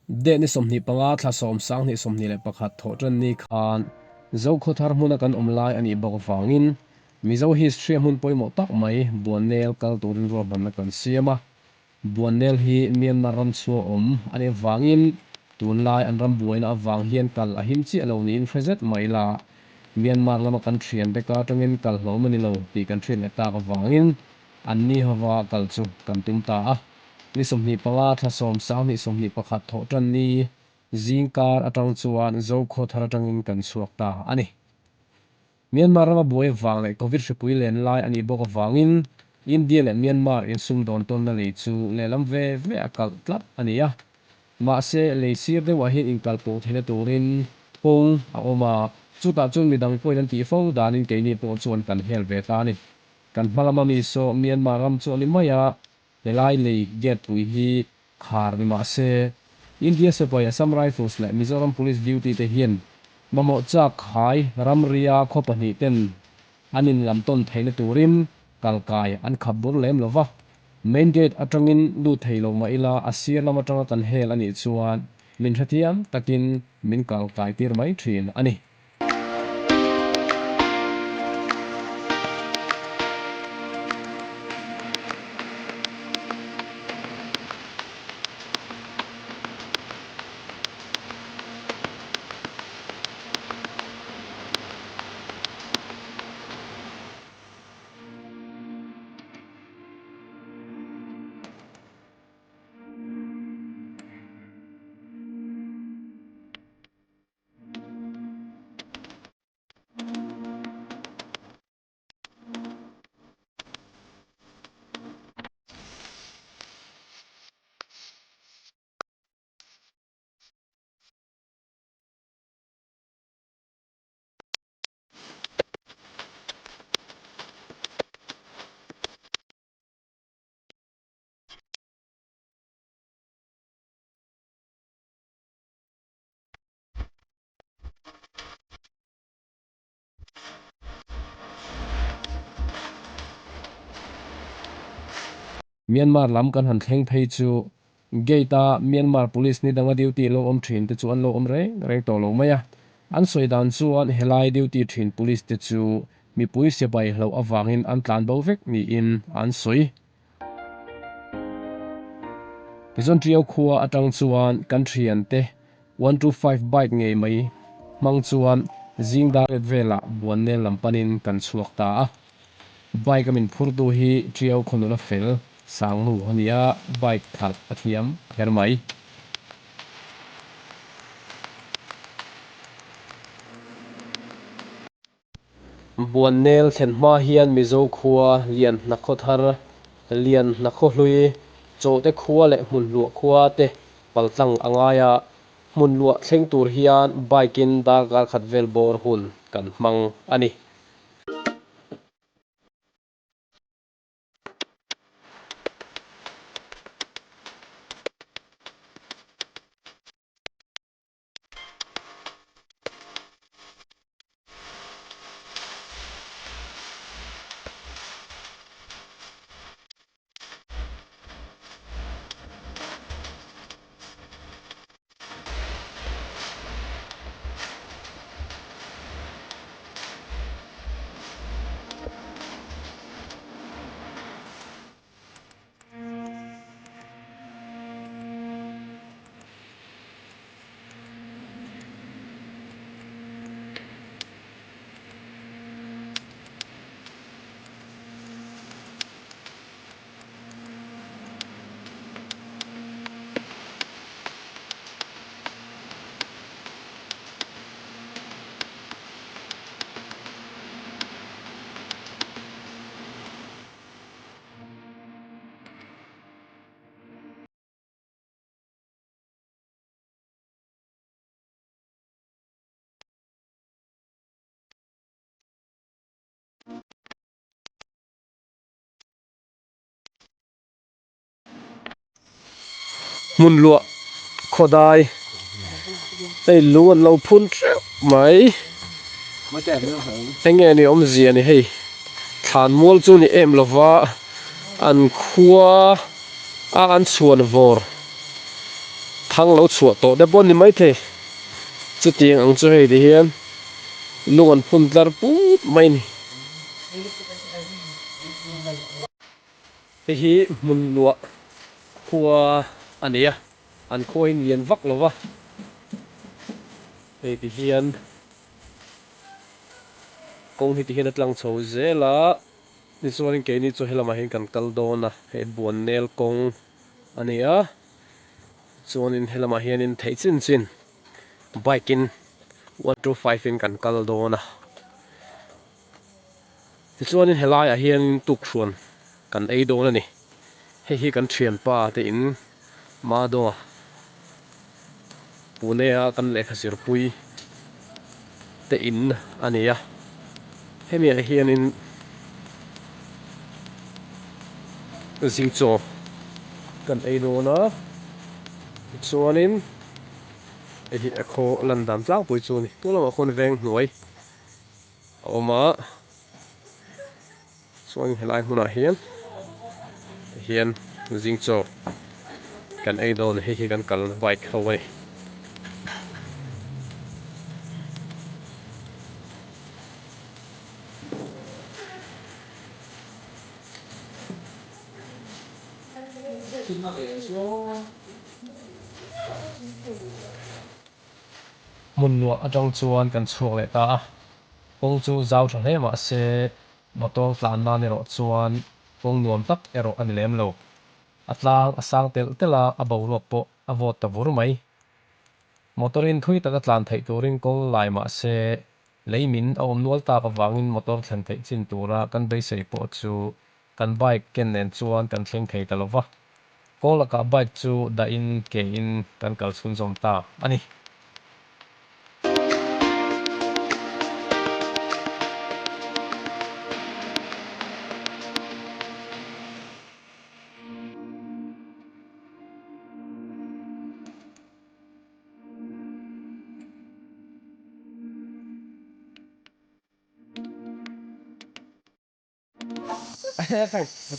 de ni somni panga thla som sang ni somni le pakhat tho tran ni khan zo khothar hmuna kan omlai ani bok wangin mizo history hmun poimo tak mai Buannel kal turin ro ban kan siama Buannel hi Myanmar ram chu om ani wangin tunlai an ram buaina awang hian kal ahim chi alo ni in phezet mai la Myanmar lama kan thian beka tangin kal hlomani lo ti kan thian ta ka wangin anni hawa kal chu kan tum ta a ni somni panga tha som sang ni somni pakhat tho tan ni zingkar atang chuan zo kho thar atangin kan suak ta ani Myanmar ma boy wang le covid ripui len lai ani bok wangin India le Myanmar in sum don ton na le chu le lam ve akal tlat ani ya ma se le sir de wa hin in kal po thele turin pong a oma chuta chun midang poin ti fo danin ke ni po chuan kan hel ve ta ni kan malama mi so Myanmar ram chu ni maya le lai le get pui hi khar ni ma se India se boy sam rifles le Mizoram police duty te hian mamo chak khai ramria khopani ten anin lam ton theile turin kalkai an khabur lem lova main gate atangin lu theilo ma ila asir lama tanga kan hel ani chuan min thathiam takin min kalkai tir mai thin ani Myanmar lam kan han thleng thei chu gate Myanmar police ni danga duty lo om thin te chu an lo om re to lo maya an soidan chuan helai duty thin police te chu mi pui se bai hlo awangin an tlan bo vek ni in an soi Pizon trio khuwa atang chuan kan thian te 125 bike ngei mai mang chuan zingda ret vela Buannel lampanin kan chuak ta a bike amin phurtu hi trio khonula fel sangnu hania bike thal athiam hermai Buannel thenma hian mizo khuwa lian nakhothar lian nakhohlui chote khuwa le hmunluah khuwa te paltlang angaya hmunluah thleng tur hian bikin darkar khatvel bor hun kan hmang ani hmunluah khodai ei lungan lo phun mai enge ni om zia ni hei than mual chu ni em lova an khuwa a an chuan vor thang lo chuột to de bon ni mai the chu tiang ang chu hei ti hian lungan phun tlar put mai ni hi mun lua khua ania an khoi nian vak lova hei ti hian kawng hi ti hian atlang chho zela ni chuanin ke ni chu helama hin kan kal dawna he Buannel kawng ania chuanin helama hianin thei chin chin bike in 125 in kan kal dawna chuanin helai a hian tuk thruan kan ei dawna ni hi kan thian pa te in ma do pune a kan lekha sirpui te in ania hemi a hianin zingchaw kan ei dawna chuanin hi a khaw lan dam tlang pui chu ni tulama khon veng hnuai a awma chuan helai hmunah hian zingchaw kan ei dawn hi kan kal bike ho ani mun nuah atang chuan kan chhuak leh ta a kawng chu zau tha hle ma se motor tlan na ni ro chuan kawng nuam tak ero ani lem lo atlang asang tel tela a boruak pawh a vawt ta vur mai motorin thui taka tlan thei turin kawng lai ma se leimin a awm nual tak awangin motor thlen thei chin tura kan bei sei pawh chu kan bike ken nen chuan kan thleng thei ta lova kawng laka bike chu da in ke in kan kal chhun zawm ta ani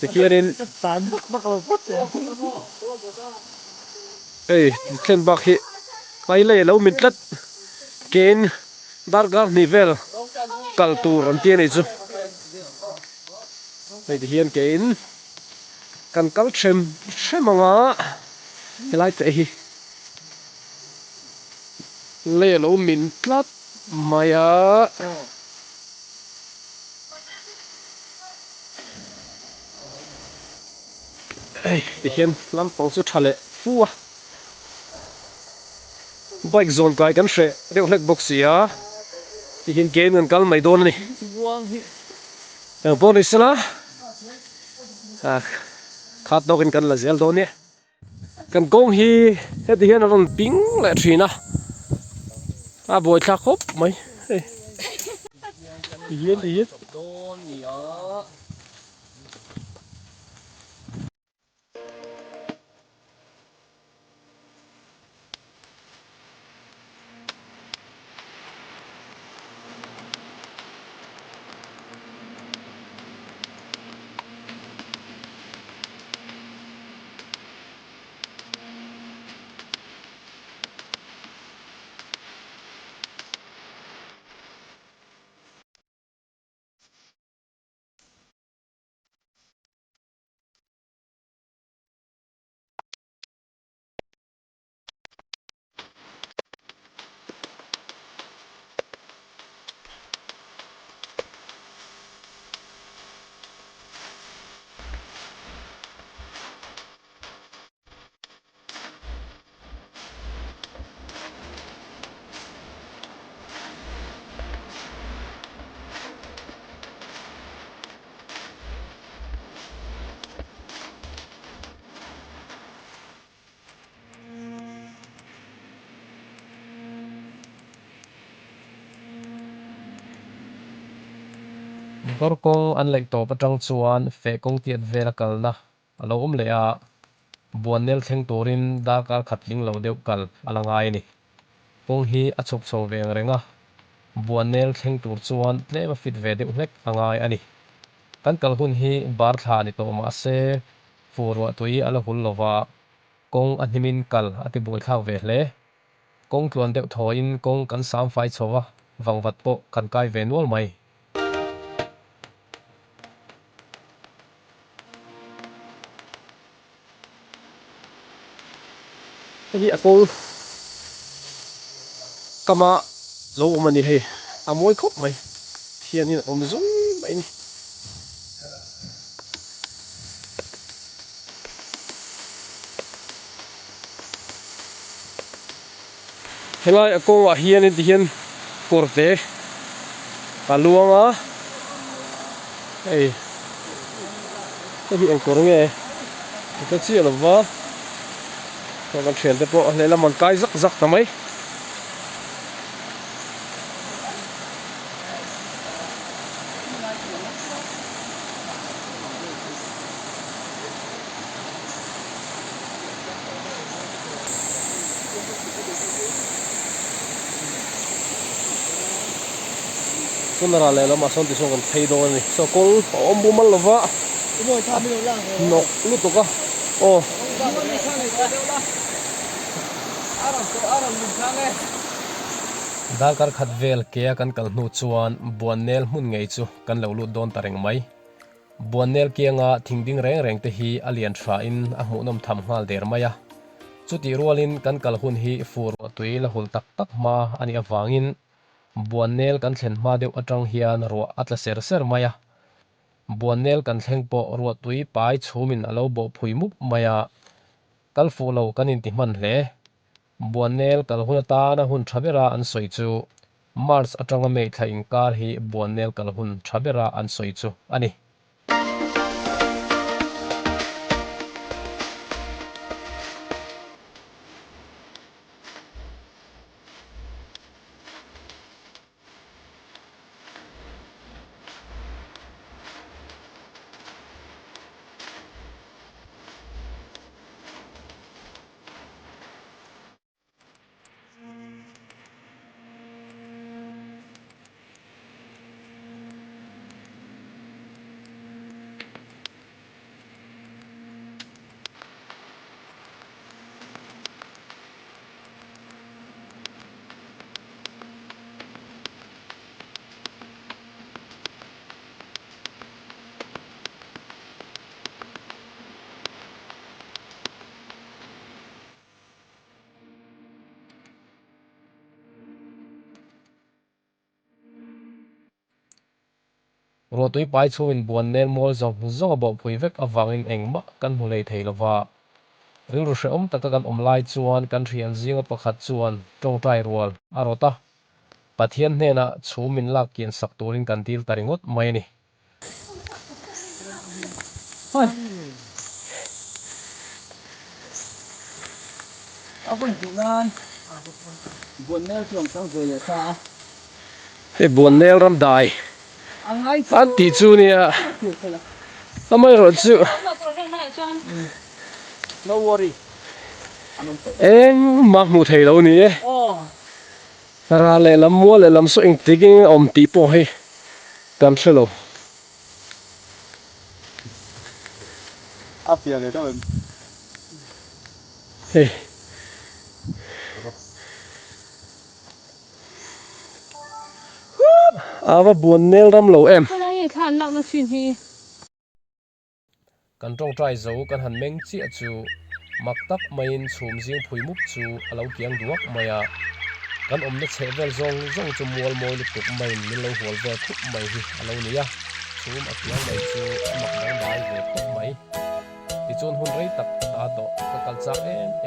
thì kia đến ê trên bạc hi bay lệ lâu mình tất kén dar gar nivel kal tu ram tiên này chứ đây thì hiền kén kan kal chem chem anga lại thế hi lệ lâu mình tất maya ê thì hiền lắm phong số thale phu à bike zone cái kan se đều lek boxia thì hiền kén kan kal mai don này bonus na à khát đâu kan là zel don nè kan gong hi he thì hiền nó ping lại thina à bồi thác khốp mấy thì hiền motor kawng an leih tawp atang chuan fe kawng tiat vel a kal na alo awm leh a Buannel thleng turin darkar khatling lo deuh kal a langai ni kawng hi a chhuk chho ve ang renga Buannel thleng tur chuan tlem a fit ve deuh hlek angai ani kan kal hun hi bar thla ni tawh ma se fur ruah tui ala hul lova kawng a hnimin kal ati bul thak ve hle kawng tluan deuh thawiin kawng kan sam fai chhawa vangvat pawh kan kai ve nual mai hi a kawng kama lo mani hei a mawi khawp mai hianin awm zum mai ni helai a kawng ah hianin tihian korte a luanga hei hi an kor nge ta chi lova kan thian te pawh hle lam an kai zak zak ta mai sunara le lam ason ti song kan thei do ni so kawng om bu mal lova nok lu to ka o dal kar khat vel ke kan kal hnu chuan Buannel hmun ngei chu kan lo lut don tareng mai Buannel kianga thingding reng reng te hi alian thra in a hmu nom tham ngal der maya chuti rualin kan kal hun hi fur tui la hul tak tak ma ani awangin Buannel kan thlen ma deuh atang hian ro atla ser ser maya Buannel kan thleng pawh ro tui pai chhumin alo bo phui mup maya kal fu lo kan in ti man hle Buannel kal hun ta na hun thabera an soi chu Mars atanga mei thla in kar hi Buannel kal hun thabera an soi chu ani ro tui pai chhuin Buannel mol zong zong bo phui vek awangin engma kan hmu lei thei lova ril ru hre om taka kan om lai chuan kan thian zinga pakhat chuan tawngtai rual a rota pathian hnena chhumin lak kian sak turin kan dil taringot mai ni hoi Abang jangan Buannel chuang tang về sa he Buannel ram dai angai an ti chu nia amai ro chu no worry eng ma hmu thei lo ni oh ra le lam mo le lam so eng tiking om ti po he kan thelo afia le đó hey ava Buannel ram lo em cái này than lặng nó xin hi kan tong trai zo kan han meng chi chu mak tak main chhum jing phui mup chu alo kiang duak maya kan om na che vel zong zong chu mual moi lu tuk mai min lo hol ve khup mai hi alo nia chhum a kiang mai chu mak dang dai ve khup mai ti chon hun rei tak ta to ka kal chak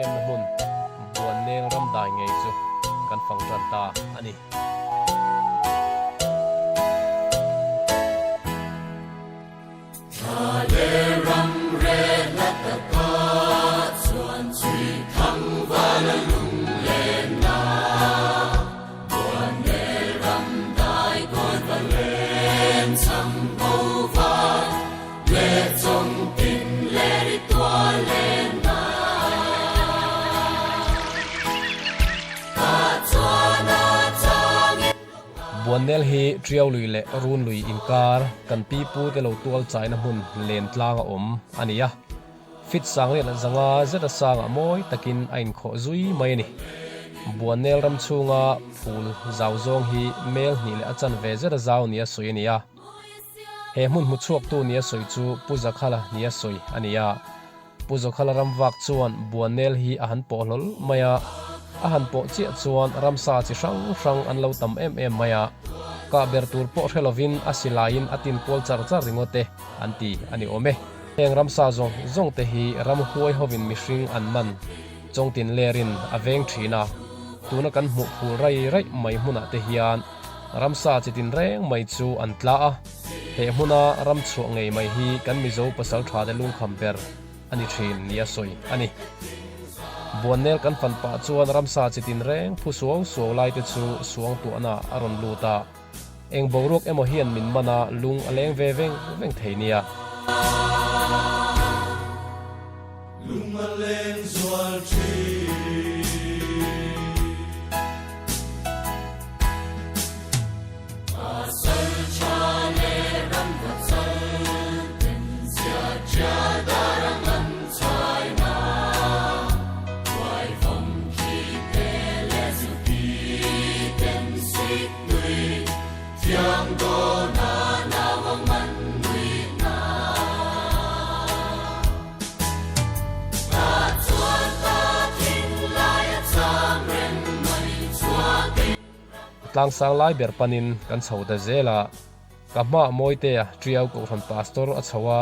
em na hun Buannel ram dai ngei chu kan phang tran ta ani Buannel hi triau lui le run lui inkar kan pi pu te lo tual chai na hun len tlang a om ania fit sang le zanga zeta sang amoi takin ain kho zui mai ni Buannel ram chunga phul zau zong hi mel ni le achan ve zeta zau nia soi ania he mun mu chuak tu nia soi chu puza khala nia soi ania puzo khala ram wak chuan Buannel hi ahan po lol maya ahan po chi chuan ramsa chi sang sang an lo tam em maya ka ber tur po helovin asilain atin pol char char ringote anti ani ome heng ramsa zong te hi ram huai hovin mihring an man chongtin lerin aveng thina tuna kan mu phul rai mai huna te hian ramsa chitin reng mai chu an tla a he huna ram chu ngei mai hi kan mizo pasal tha de lung kham ber ani thin nia soi ani Buannel kan fan pa chuan ramsa chitin reng phu suang lai te chu suang tu ana aron luta eng borok emo hian min mana lung aleng ve veng theinia lung aleng zual thi asal chale ram vatsal tin sia cha darang an chai na wai phong ki te le su pi ten sit tui thiang do na na wang man nui na ta chuan ta thing lai a chang ren mai chuan tlang sang lai ber panin kan chho da zela kama moite a triau ko than pastor a chawa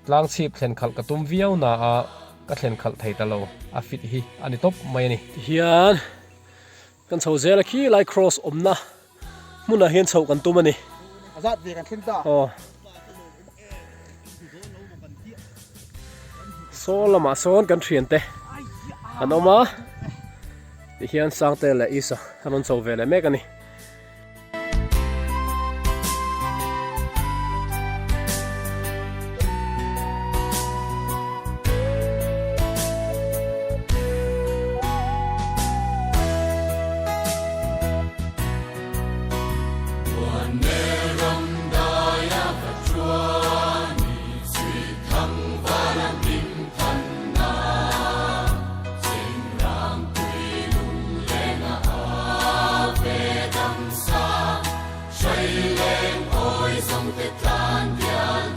tlang chip thlen khal ka tum viau na a ka thlen khal thei ta lo a fit hi ani top mai ni hian kan chho zela khi lai cross omna muna hian chho kan tum ani azat ve kan thing ta so lama son kan thian te anoma hian sang te la isa hanon chho vele mek ani Buannel daya vachuani Tuithiang valang Lim Fanna sing rang pui lung Leh A Hmun sa shai leng oi song te tan dial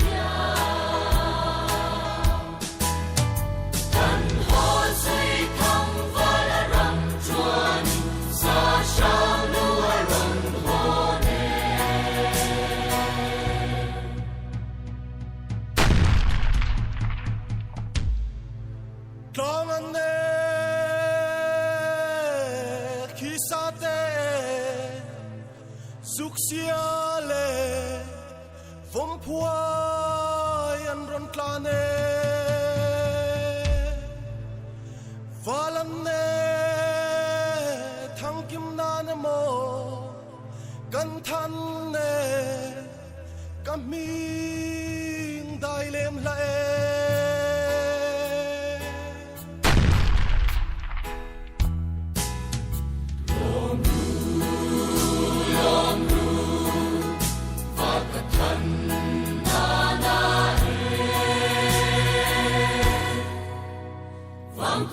tan hoi sui thang vala ram chuani sa shao lu a ron kawng ane kisate zuksia le vom puai an ron tlane valan ne thang kim na ne mo kan than ne kaming dai lem la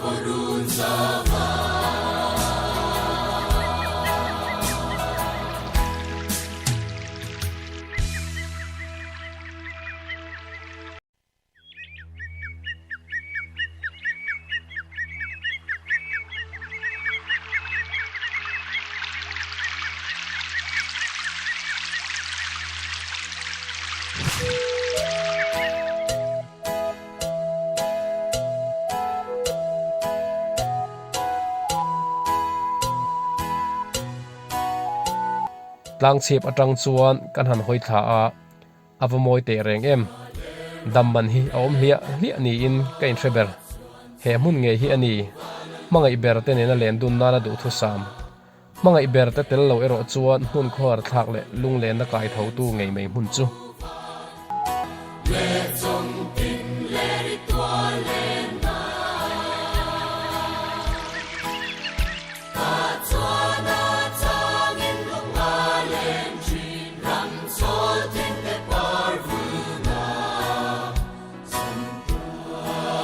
korun zava tlang chip atang chuan kan han hoi tha a avamoi te reng em damban hi om hlia ni in kain treber he mun nge hi ani mangai ber te ne na len dun na du thu sam mangai ber te tel lo ero chuan hun khor thak le lung len na kai tho tu ngei mei mun chu le chong tin le ri tua le na ta chuan na chang in lung a len chin ram sol tin te par vu na sun ta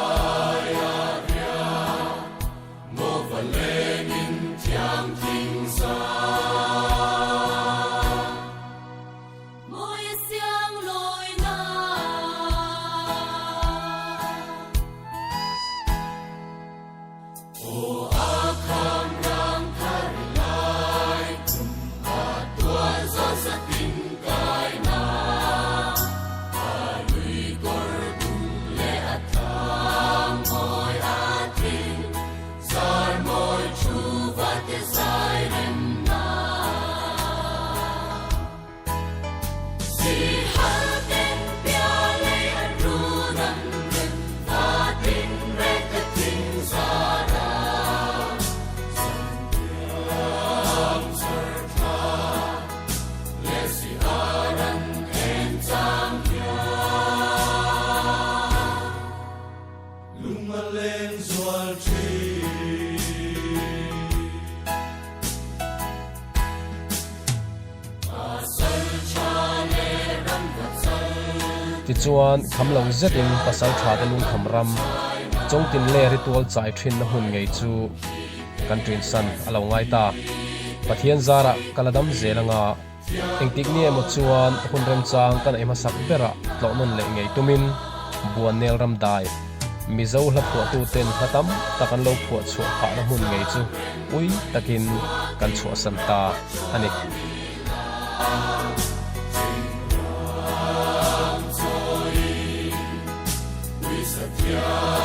ti chuan khamlo zetin pasal tha te lung khamram chongtin le ritual chai thin na hun ngei chu kan trin san alo ngai ta pathian zara kaladam zelanga engtik ni emo chuan hunrem chang kan ema sak bera tlawnon le ngei tumin Buannel ram dai mizo hla phua tu ten hatam takan lo phua chu pha na hun ngei chu ui takin kan chua san ta ani We